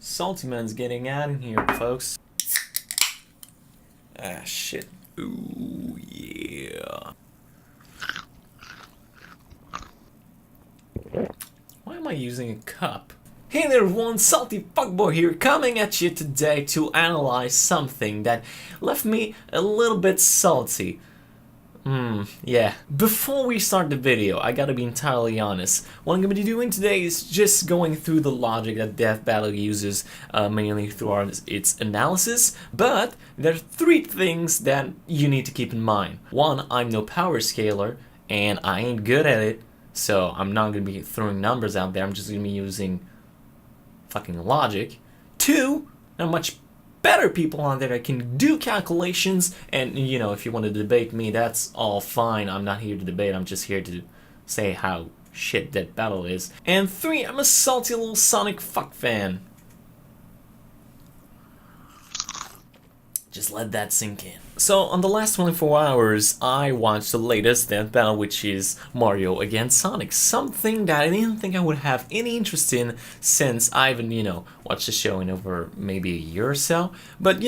Salty man's getting out of here, folks. Ah, shit. Ooh, yeah. Why am I using a cup? Hey there everyone, Salty Fuckboy here, coming at you today to analyze something that left me a little bit salty. Yeah. Before we start the video, I gotta be entirely honest. What I'm gonna be doing today is just going through the logic that Death Battle uses, mainly throughout its analysis, but there are three things that you need to keep in mind. One, I'm no power scaler, and I ain't good at it, so I'm not gonna be throwing numbers out there, I'm just gonna be using fucking logic. Two, there are much better people on there that can do calculations, and you know, if you want to debate me, that's all fine. I'm not here to debate, I'm just here to say how shit Death Battle is. And three, I'm a salty little Sonic fuck fan. Just let that sink in. So, on the last 24 hours, I watched the latest Death Battle, which is Mario against Sonic. Something that I didn't think I would have any interest in since I haven't, watched the show in over maybe a year or so. But,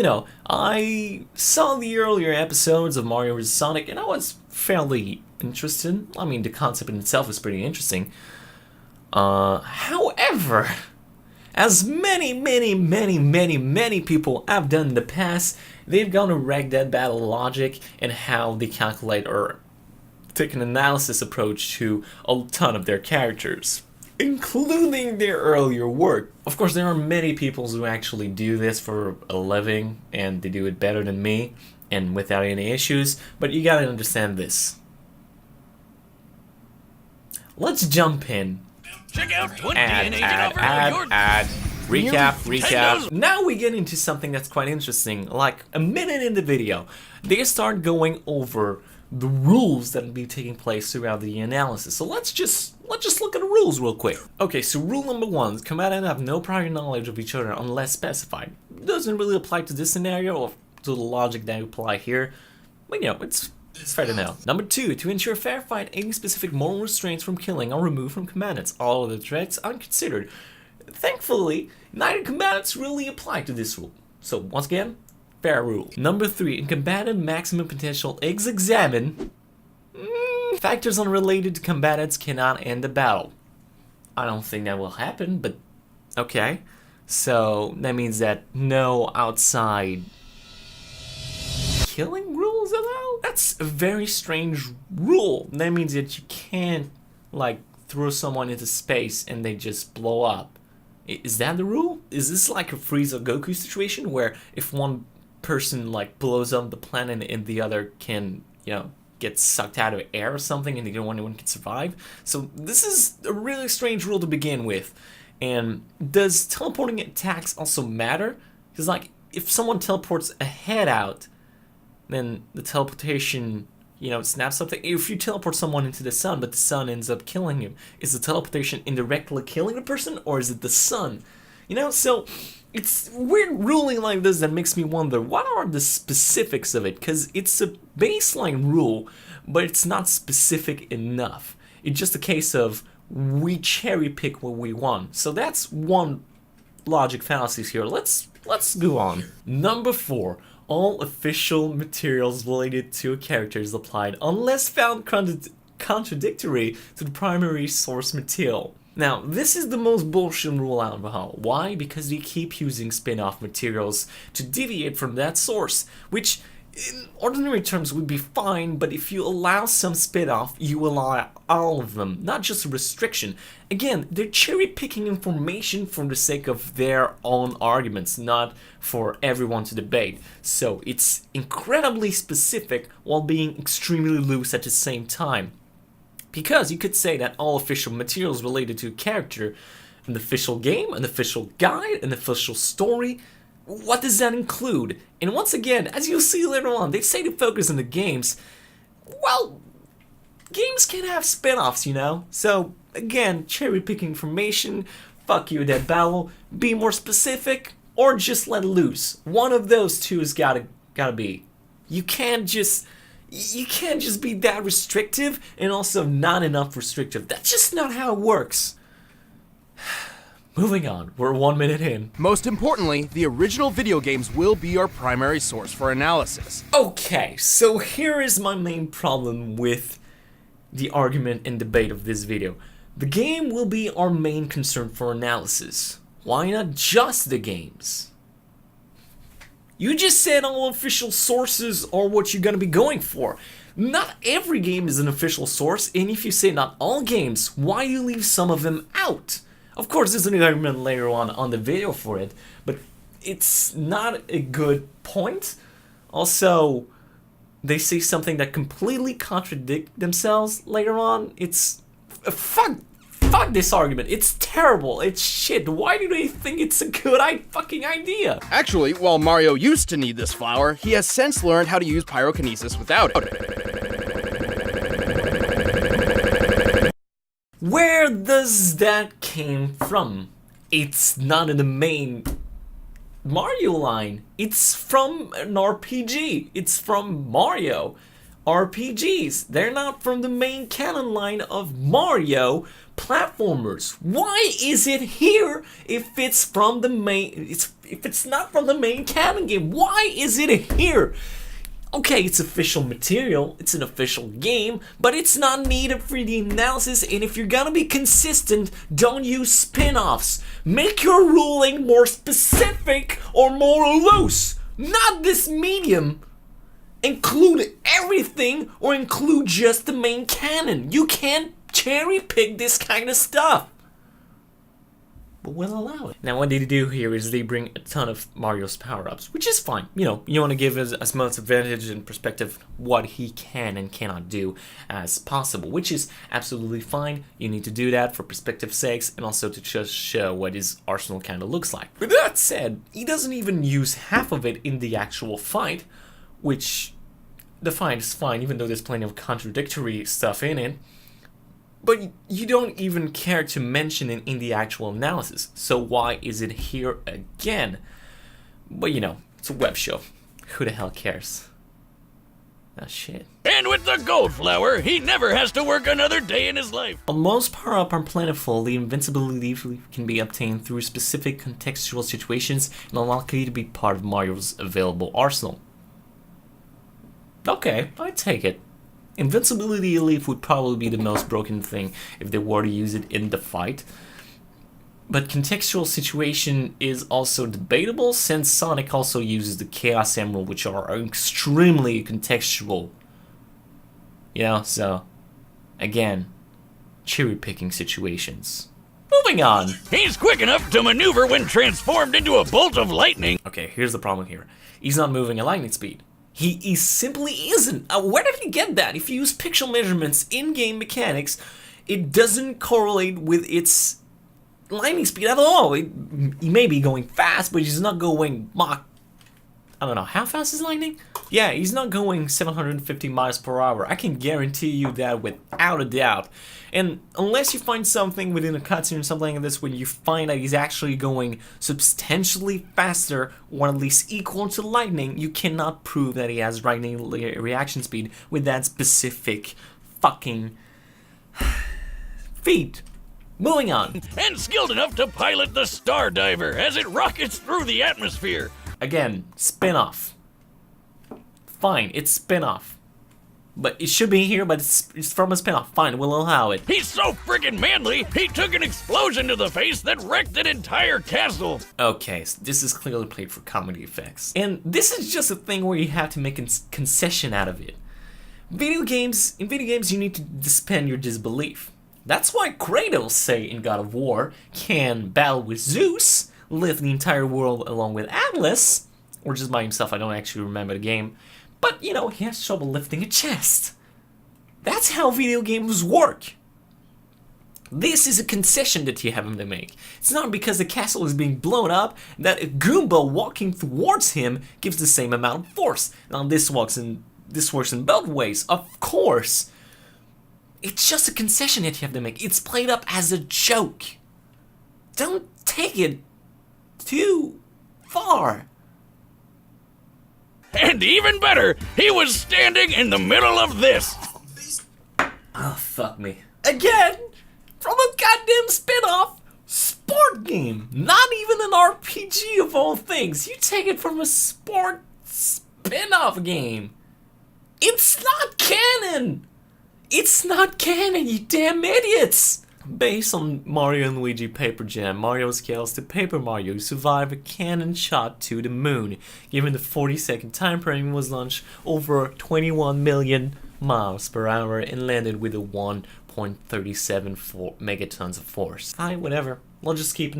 I saw the earlier episodes of Mario vs. Sonic, and I was fairly interested. I mean, the concept in itself is pretty interesting. However, as many people have done in the past, they've gone to wreck Death Battle logic and how they calculate or take an analysis approach to a ton of their characters, including their earlier work. Of course, there are many people who actually do this for a living, and they do it better than me, and without any issues, but you gotta understand this. Let's jump in. Check out 20 and your Recap. Now we get into something that's quite interesting. Like a minute in the video, they start going over the rules that will be taking place throughout the analysis. So let's just look at the rules real quick. Okay, so rule number one: combatants have no prior knowledge of each other unless specified. Doesn't really apply to this scenario or to the logic that you apply here, but it's fair to know. Number two, to ensure a fair fight, any specific moral restraints from killing are removed from combatants. All other threats unconsidered. Thankfully, neither combatants really apply to this rule. So once again, fair rule. Number three, in combatant maximum potential is examined. Factors unrelated to combatants cannot end the battle. I don't think that will happen, but okay. So that means that no outside killing rules allowed? That's a very strange rule. That means that you can't, throw someone into space and they just blow up. Is that the rule? Is this like a Frieza Goku situation where if one person blows up the planet and the other can, get sucked out of air or something and the other one can survive? So this is a really strange rule to begin with. And does teleporting attacks also matter? Because if someone teleports a head out, then the teleportation, snaps something. If you teleport someone into the sun, but the sun ends up killing him, is the teleportation indirectly killing the person, or is it the sun? So it's weird ruling like this that makes me wonder, what are the specifics of it? Because it's a baseline rule, but it's not specific enough. It's just a case of we cherry pick what we want. So that's one logic fallacy here. Let's go on. Number four. All official materials related to a character is applied unless found contradictory to the primary source material. Now, this is the most bullshit rule out of all. Why? Because they keep using spin-off materials to deviate from that source, which in ordinary terms would be fine, but if you allow some spin-off, you allow all of them, not just a restriction. Again, they're cherry-picking information for the sake of their own arguments, not for everyone to debate. So it's incredibly specific while being extremely loose at the same time. Because you could say that all official materials related to a character, an official game, an official guide, an official story, what does that include? And once again, as you'll see later on, they say to focus on the games. Well, games can have spin-offs, So, again, cherry-picking information, fuck you, Death Battle, be more specific, or just let loose. One of those two has gotta be. You can't just be that restrictive and also not enough restrictive. That's just not how it works. Moving on, we're 1 minute in. Most importantly, the original video games will be our primary source for analysis. Okay, so here is my main problem with the argument and debate of this video. The game will be our main concern for analysis. Why not just the games? You just said all official sources are what you're gonna be going for. Not every game is an official source, and if you say not all games, why do you leave some of them out? Of course, there's an argument later on the video for it, but it's not a good point. Also, they say something that completely contradict themselves later on. It's fuck this argument. It's terrible. It's shit. Why do they think it's a good fucking idea? Actually, while Mario used to need this flower, he has since learned how to use pyrokinesis without it. Where does that came from? It's not in the main Mario line. It's from an RPG. It's from Mario RPGs. They're not from the main canon line of Mario platformers. Why is it here if it's from the main? If it's not from the main canon game, why is it here? Okay, it's official material, it's an official game, but it's not needed for the analysis, and if you're gonna be consistent, don't use spin-offs. Make your ruling more specific or more loose, not this medium. Include everything or include just the main canon. You can't cherry pick this kind of stuff. But we'll allow it. Now what they do here is they bring a ton of Mario's power-ups, which is fine. You know, you want to give us as much advantage and perspective what he can and cannot do as possible, which is absolutely fine. You need to do that for perspective's sakes and also to just show what his arsenal kind of looks like. With that said, he doesn't even use half of it in the actual fight, which the fight is fine, even though there's plenty of contradictory stuff in it. But you don't even care to mention it in the actual analysis, so why is it here again? But you know, it's a web show. Who the hell cares? Oh shit. And with the gold flower, he never has to work another day in his life. While most power-up are plentiful, the invincibility can be obtained through specific contextual situations and unlikely to be part of Mario's available arsenal. Okay, I take it. Invincibility Elite would probably be the most broken thing if they were to use it in the fight. But contextual situation is also debatable since Sonic also uses the Chaos Emerald, which are extremely contextual. You know, so again, cherry picking situations. Moving on. He's quick enough to maneuver when transformed into a bolt of lightning. Okay, here's the problem here. He's not moving at lightning speed. He simply isn't. Where did he get that? If you use pixel measurements in-game mechanics, it doesn't correlate with its lightning speed at all. He may be going fast, but he's not going Mach. I don't know, how fast is lightning? Yeah, he's not going 750 miles per hour. I can guarantee you that without a doubt. And unless you find something within a cutscene or something like this when you find that he's actually going substantially faster or at least equal to lightning, you cannot prove that he has lightning reaction speed with that specific fucking feat. Moving on. And skilled enough to pilot the Star Diver as it rockets through the atmosphere. Again, spin-off. Fine, it's spin-off. But it should be here, but it's from a spin-off. Fine, we'll allow it. He's so friggin' manly, he took an explosion to the face that wrecked an entire castle. Okay, so this is clearly played for comedy effects. And this is just a thing where you have to make a concession out of it. In video games, you need to suspend your disbelief. That's why Kratos, say in God of War, can battle with Zeus, lift the entire world along with Atlas, or just by himself, I don't actually remember the game, but you know, he has trouble lifting a chest. That's how video games work. This is a concession that you have him to make. It's not because the castle is being blown up that a Goomba walking towards him gives the same amount of force. Now this works in both ways, of course. It's just a concession that you have to make. It's played up as a joke. Don't take it too far. And even better, he was standing in the middle of this. Oh, fuck me. Again? From a goddamn spin-off sport game. Not even an RPG of all things. You take it from a sport spin-off game. It's not canon. It's not canon, you damn idiots. Based on Mario and Luigi Paper Jam, Mario scales to Paper Mario to survive a cannon shot to the moon. Given the 40-second time frame, was launched over 21 million miles per hour and landed with a 1.37 megatons of force. Whatever. We'll just keep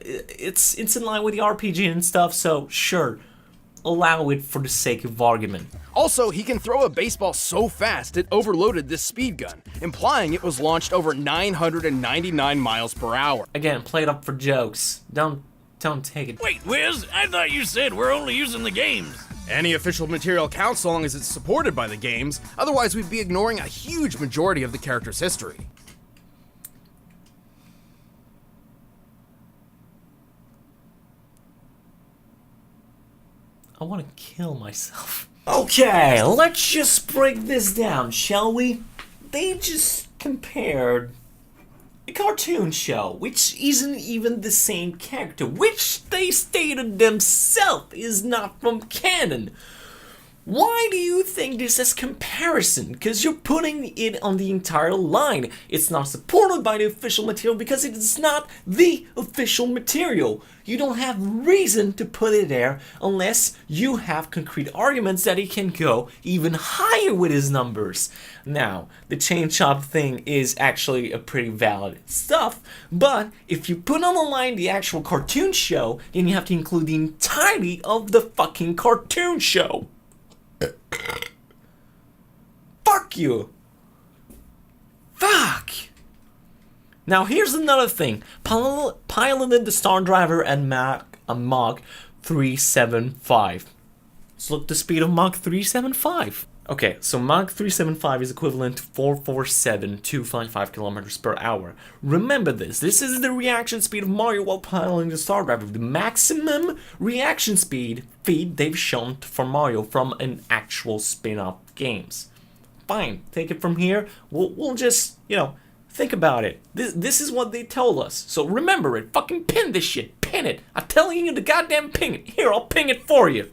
it's in line with the RPG and stuff, so sure. Allow it for the sake of argument. Also, he can throw a baseball so fast it overloaded this speed gun, implying it was launched over 999 miles per hour. Again, play it up for jokes. Don't take it. Wait, Wiz, I thought you said we're only using the games. Any official material counts so long as it's supported by the games, otherwise we'd be ignoring a huge majority of the character's history. I want to kill myself. Okay, let's just break this down, shall we? They just compared a cartoon show, which isn't even the same character, which they stated themselves is not from canon. Why do you think this is comparison? Because you're putting it on the entire line. It's not supported by the official material because it is not the official material. You don't have reason to put it there unless you have concrete arguments that it can go even higher with his numbers. Now, the chain chomp thing is actually a pretty valid stuff, but if you put on the line the actual cartoon show, then you have to include the entirety of the fucking cartoon show. Fuck you. Fuck. Now here's another thing. Piloted the Star Driver at Mach 375. Let's look the speed of Mach 375. Okay, so Mach 375 is equivalent to 447.255 kilometers per hour. Remember this. This is the reaction speed of Mario while piloting the Star Driver. The maximum reaction speed feat they've shown for Mario from an actual spin-off games. Fine, take it from here. We'll just, think about it. This is what they told us. So remember it. Fucking pin this shit. Pin it. I'm telling you to goddamn ping it. Here, I'll ping it for you.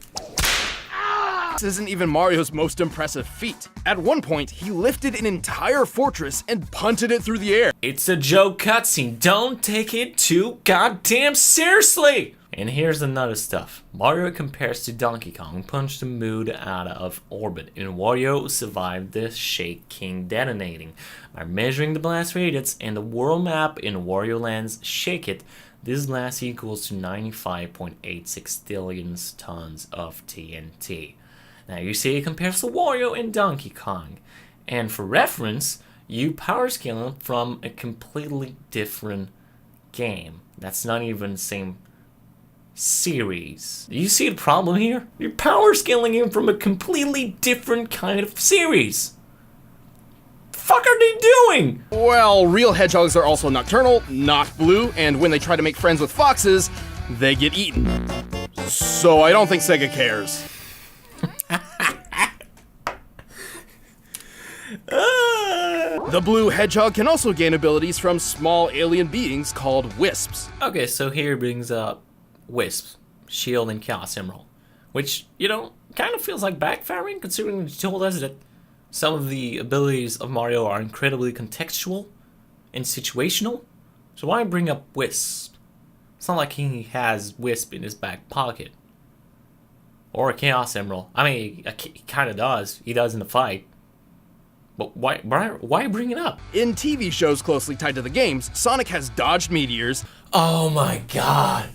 This isn't even Mario's most impressive feat. At one point, he lifted an entire fortress and punted it through the air. It's a joke cutscene. Don't take it too goddamn seriously. And here's another stuff. Mario compares to Donkey Kong, punched the moon out of orbit, and Wario survived the Shake King detonating. By measuring the blast radius and the world map in Wario Land's Shake It, this blast equals to 95.86 billion tons of TNT. Now you see it compares to Wario and Donkey Kong. And for reference, you power scale from a completely different game. That's not even the same series. You see the problem here? You're power scaling him from a completely different kind of series. The fuck are they doing? Well, real hedgehogs are also nocturnal, not blue, and when they try to make friends with foxes, they get eaten. So I don't think Sega cares. The blue hedgehog can also gain abilities from small alien beings called wisps. Okay, so here brings up Wisp, Shield, and Chaos Emerald, which, kind of feels like backfiring considering you told us that some of the abilities of Mario are incredibly contextual and situational. So why bring up Wisp? It's not like he has Wisp in his back pocket. Or a Chaos Emerald. I mean, he kind of does. He does in the fight. But why bring it up? In TV shows closely tied to the games, Sonic has dodged meteors. Oh my god.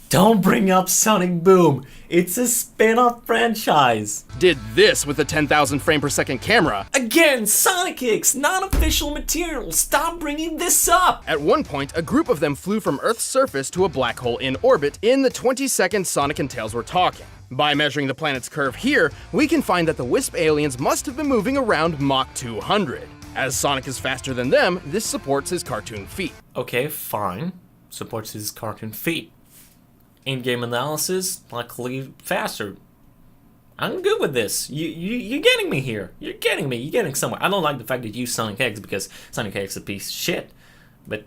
Don't bring up Sonic Boom. It's a spin-off franchise. Did this with a 10,000 frame per second camera. Again, Sonic X, not official material. Stop bringing this up. At one point, a group of them flew from Earth's surface to a black hole in orbit in the 20-second Sonic and Tails were talking. By measuring the planet's curve here, we can find that the Wisp aliens must have been moving around Mach 200. As Sonic is faster than them, this supports his cartoon feat. Okay, fine. Supports his cartoon feat. In-game analysis, luckily faster. I'm good with this. You're getting me here. You're getting me. You're getting somewhere. I don't like the fact that you use Sonic X because Sonic X is a piece of shit. But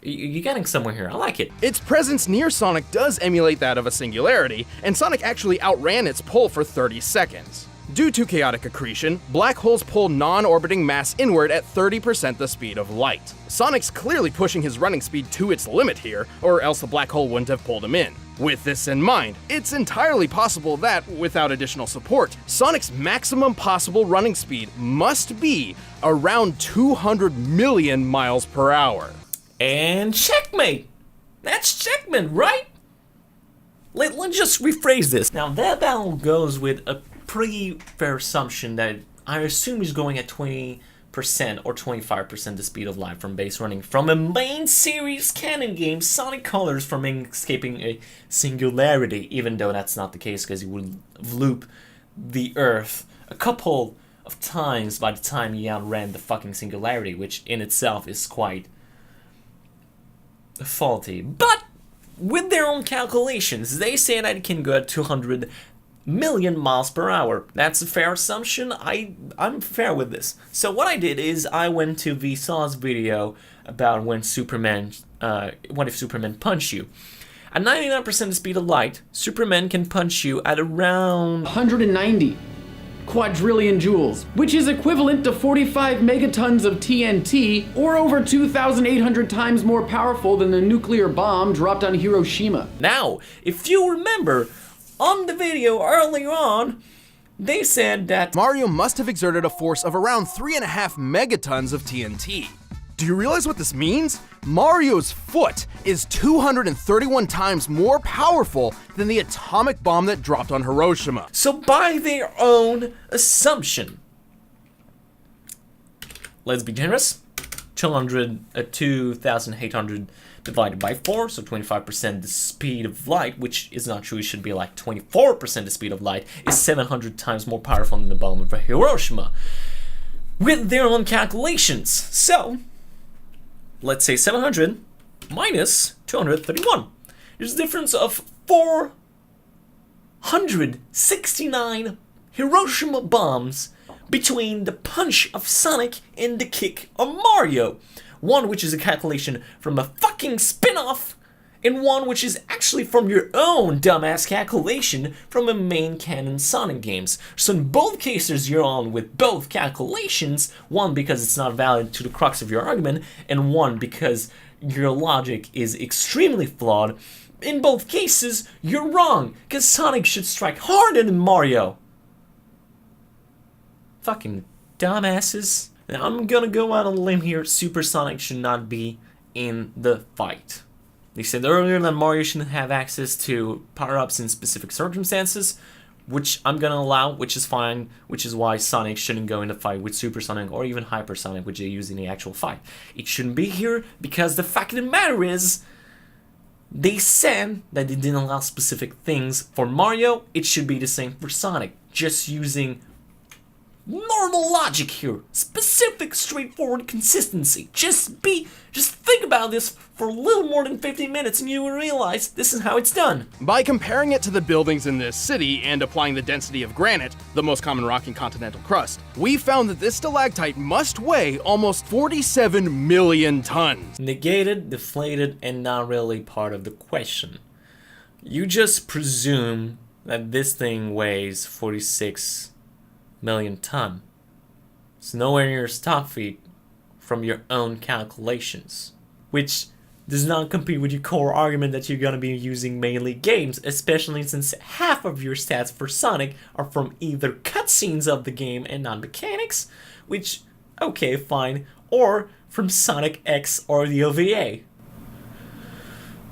You're getting somewhere here. I like it. Its presence near Sonic does emulate that of a singularity, and Sonic actually outran its pull for 30 seconds. Due to chaotic accretion, black holes pull non-orbiting mass inward at 30% the speed of light. Sonic's clearly pushing his running speed to its limit here, or else the black hole wouldn't have pulled him in. With this in mind, it's entirely possible that, without additional support, Sonic's maximum possible running speed must be around 200 million miles per hour. And checkmate! That's checkmate, right? Let's just rephrase this. Now, that battle goes with a pretty fair assumption that I assume is going at 20% or 25% the speed of light from base running from a main series canon game, Sonic Colors, from escaping a singularity, even though that's not the case because he would loop the Earth a couple of times by the time he outran the fucking singularity, which in itself is quite faulty. But with their own calculations, they say that it can go at 200 million miles per hour. That's a fair assumption. I'm fair with this. So what I did is I went to Vsauce's video about when Superman, what if Superman punched you. At 99% the speed of light, Superman can punch you at around 190 quadrillion joules, which is equivalent to 45 megatons of TNT, or over 2,800 times more powerful than the nuclear bomb dropped on Hiroshima. Now, if you remember, on the video earlier on, they said that Mario must have exerted a force of around 3.5 megatons of TNT. Do you realize what this means? Mario's foot is 231 times more powerful than the atomic bomb that dropped on Hiroshima. So by their own assumption, let's be generous, 2,800 divided by 4, so 25% the speed of light, which is not true, it should be like 24% the speed of light, is 700 times more powerful than the bomb of Hiroshima. With their own calculations. So, let's say 700 minus 231. There's a difference of 469 Hiroshima bombs between the punch of Sonic and the kick of Mario. One which is a calculation from a fucking spin-off, and one which is actually from your own dumbass calculation from a main canon Sonic games. So in both cases you're on with both calculations, one because it's not valid to the crux of your argument, and one because your logic is extremely flawed. In both cases, you're wrong, because Sonic should strike harder than Mario. Fucking dumbasses. Now I'm gonna go out on a limb here, Super Sonic should not be in the fight. They said earlier that Mario shouldn't have access to power-ups in specific circumstances, which I'm gonna allow, which is fine, which is why Sonic shouldn't go in the fight with Super Sonic or even Hyper Sonic, which they use in the actual fight. It shouldn't be here because the fact of the matter is, they said that they didn't allow specific things for Mario, it should be the same for Sonic, just using normal logic here. Specific, straightforward consistency. Just think about this for a little more than 50 minutes and you will realize this is how it's done. By comparing it to the buildings in this city and applying the density of granite, the most common rock in continental crust, we found that this stalactite must weigh almost 47 million tons. Negated, deflated, and not really part of the question. You just presume that this thing weighs 46 million ton. It's nowhere near its top feat from your own calculations, which does not compete with your core argument that you're gonna be using mainly games, especially since half of your stats for Sonic are from either cutscenes of the game and not mechanics, which, okay, fine, or from Sonic X or the OVA.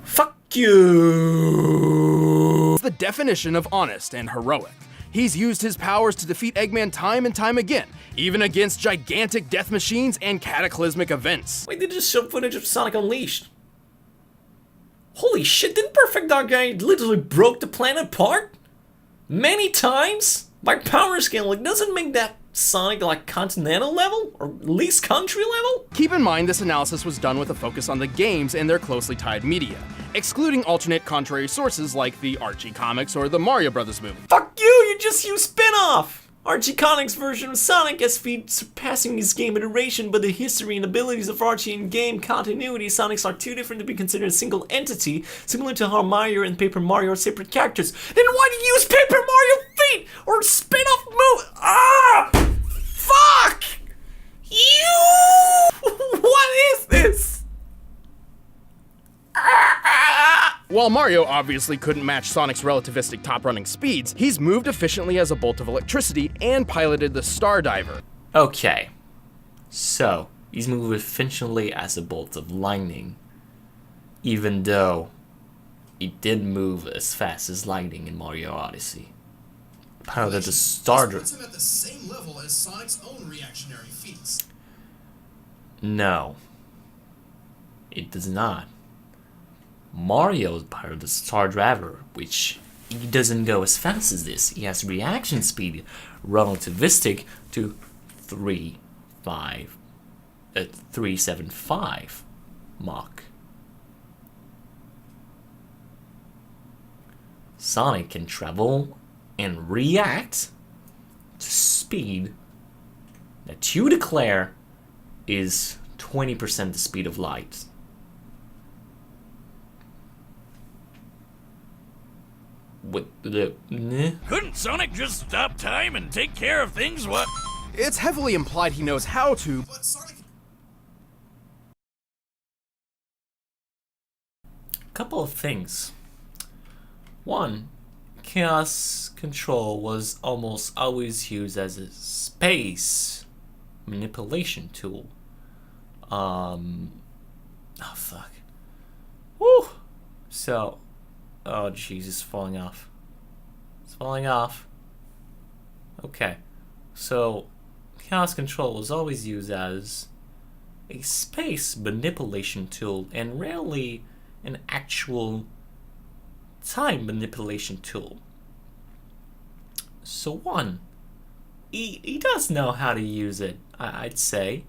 Fuck you! It's the definition of honest and heroic. He's used his powers to defeat Eggman time and time again, even against gigantic death machines and cataclysmic events. Wait, they just show footage of Sonic Unleashed. Holy shit, didn't Perfect Dark Guy literally broke the planet apart? Many times? By power scale, like, doesn't make that Sonic like continental level? Or at least country level? Keep in mind this analysis was done with a focus on the games and their closely tied media, excluding alternate contrary sources like the Archie comics or the Mario Brothers movie. Fuck you just use spin-off! Archie Connick's version of Sonic has feats surpassing his game iteration, but the history and abilities of Archie in game continuity, Sonics are too different to be considered a single entity, similar to how Mario and Paper Mario are separate characters. Then why do you use Paper Mario feat or spin-off move? Ah! Fuck! You! What is this? While Mario obviously couldn't match Sonic's relativistic top-running speeds, he's moved efficiently as a bolt of electricity and piloted the Star Diver. Okay, so he's moving efficiently as a bolt of lightning, even though he didn't move as fast as lightning in Mario Odyssey. Piloted the Star Diver. Puts him at the same level as Sonic's own reactionary feats. No, it does not. Mario piloted the Star Driver, which he doesn't go as fast as this. He has reaction speed relativistic to 375 Mach. Sonic can travel and react to speed that you declare is 20% the speed of light. With the Couldn't Sonic just stop time and take care of things? What? It's heavily implied he knows how to, But Sonic... couple of things. One, chaos control was almost always used as a space manipulation tool. Oh fuck. Woo. So, oh jeez, it's falling off. It's falling off. Okay, so chaos control was always used as a space manipulation tool and rarely an actual time manipulation tool. So one, he does know how to use it, I'd say.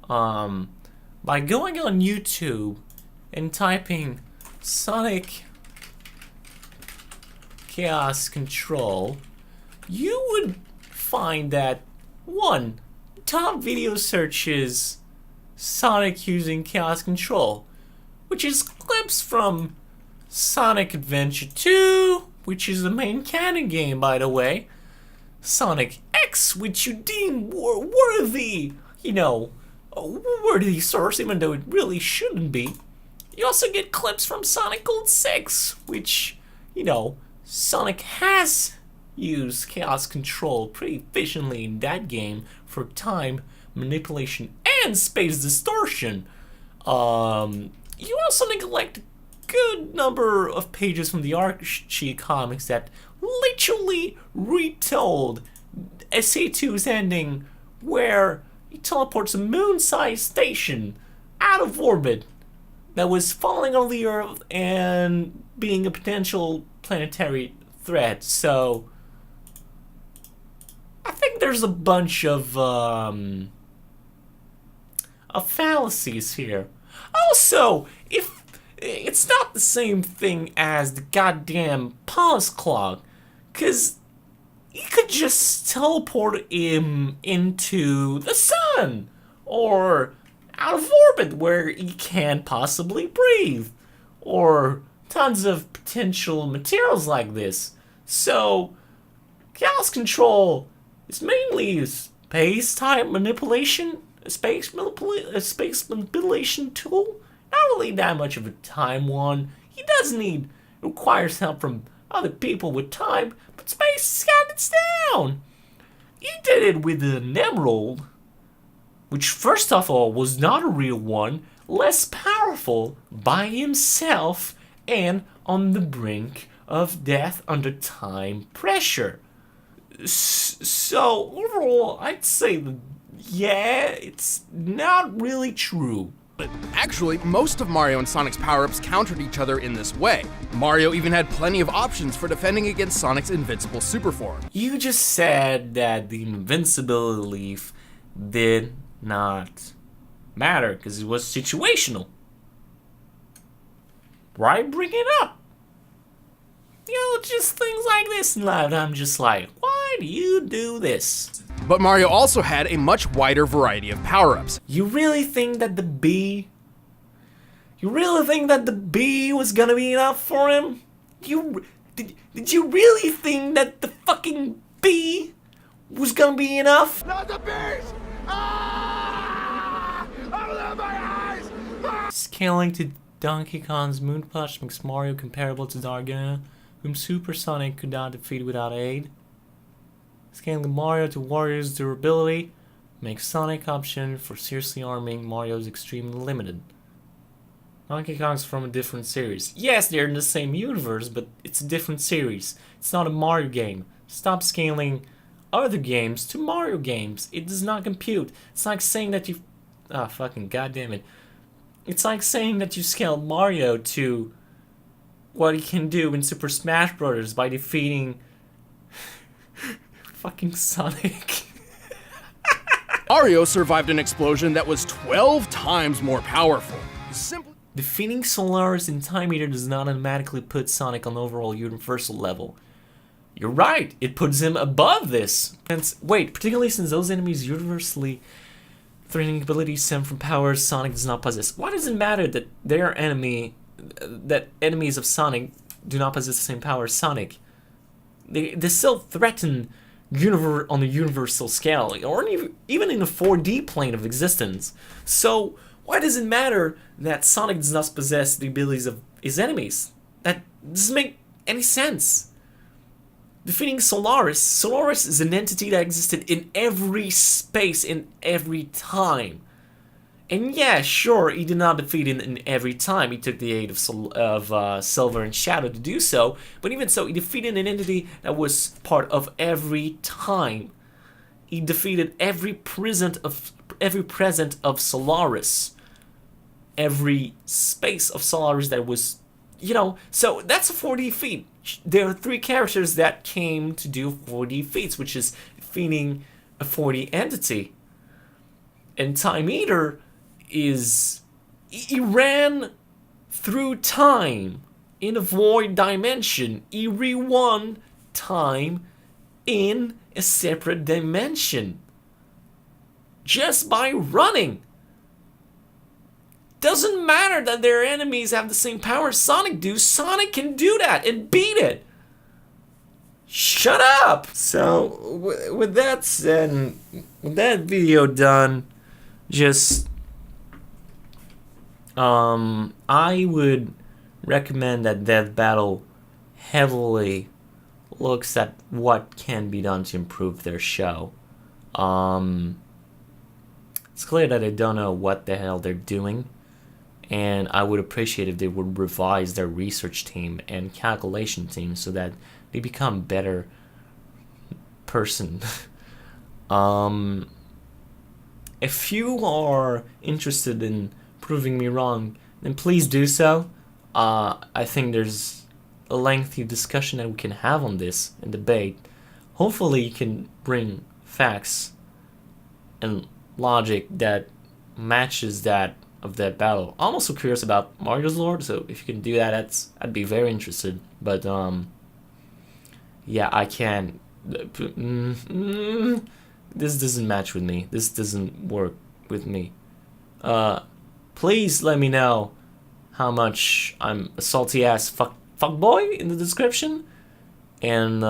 By going on YouTube and typing Sonic Chaos Control, you would find that one, top video searches Sonic using Chaos Control, which is clips from Sonic Adventure 2, which is the main canon game, by the way, Sonic X, which you deem worthy, you know, a worthy source, even though it really shouldn't be. You also get clips from Sonic Gold 6, which, you know, Sonic has used Chaos Control pretty efficiently in that game for time manipulation and space distortion. You also neglect a good number of pages from the Archie comics that literally retold SA2's ending, where he teleports a moon-sized station out of orbit that was falling on the Earth and being a potential planetary threat. So I think there's a bunch of fallacies here. Also, if it's not the same thing as the goddamn pause clock, because you could just teleport him into the sun or out of orbit where he can't possibly breathe, or tons of potential materials like this. So chaos control is mainly a space-time manipulation, a space manipulation tool. Not really that much of a time one. He does need, requires help from other people with time, but space counts down. He did it with an emerald, which first of all was not a real one, less powerful by himself, and on the brink of death under time pressure. So overall, I'd say that, yeah, it's not really true. Actually, most of Mario and Sonic's power-ups countered each other in this way. Mario even had plenty of options for defending against Sonic's invincible super form. You just said that the invincibility leaf did not matter because it was situational. Why bring it up? You know, just things like this in life. I'm just like, why did you do this? But Mario also had a much wider variety of power-ups. You really think that the bee... You really think that the bee was gonna be enough for him? Did you really think that the fucking bee was gonna be enough? Not the bees! Ah! Open my eyes! Ah! Scaling to Donkey Kong's Moon Punch makes Mario comparable to Dargana, whom Super Sonic could not defeat without aid. Scaling Mario to Warrior's durability makes Sonic option for seriously arming Mario's extremely limited. Donkey Kong's from a different series. Yes, they're in the same universe, but it's a different series. It's not a Mario game. Stop scaling other games to Mario games. It does not compute. It's like saying that you... Ah, fucking goddamn it. It's like saying that you scaled Mario to what he can do in Super Smash Bros. By defeating fucking Sonic. Mario survived an explosion that was 12 times more powerful. Simply Defeating Solaris in Time Eater does not automatically put Sonic on overall universal level. You're right, it puts him above this. And wait, particularly since those enemies universally threatening abilities stem from powers Sonic does not possess. Why does it matter that enemies of Sonic do not possess the same power as Sonic? They still threaten on the universal scale, or even in a 4D plane of existence. So why does it matter that Sonic does not possess the abilities of his enemies? That doesn't make any sense. Defeating Solaris is an entity that existed in every space, in every time. And yeah, sure, he did not defeat it in every time. He took the aid of Silver and Shadow to do so, but even so, he defeated an entity that was part of every time. He defeated every present of Solaris. Every space of Solaris that was, so that's a 4D feat. There are 3 characters that came to do 4D feats, which is defeating a 4D entity. And Time Eater he ran through time in a void dimension. He re-won time in a separate dimension just by running. Doesn't matter that their enemies have the same power Sonic do. Sonic can do that and beat it. Shut up. So with that said, with that video done, just I would recommend that Death Battle heavily looks at what can be done to improve their show. It's clear that they don't know what the hell they're doing, and I would appreciate if they would revise their research team and calculation team so that they become better person. If you are interested in proving me wrong, then please do so. I think there's a lengthy discussion that we can have on this and debate. Hopefully you can bring facts and logic that matches that of that battle. I'm also curious about Mario's lore, so if you can do that, I'd be very interested. But yeah, I can't. This doesn't match with me. This doesn't work with me. Please let me know how much I'm a salty ass fuckboy in the description, and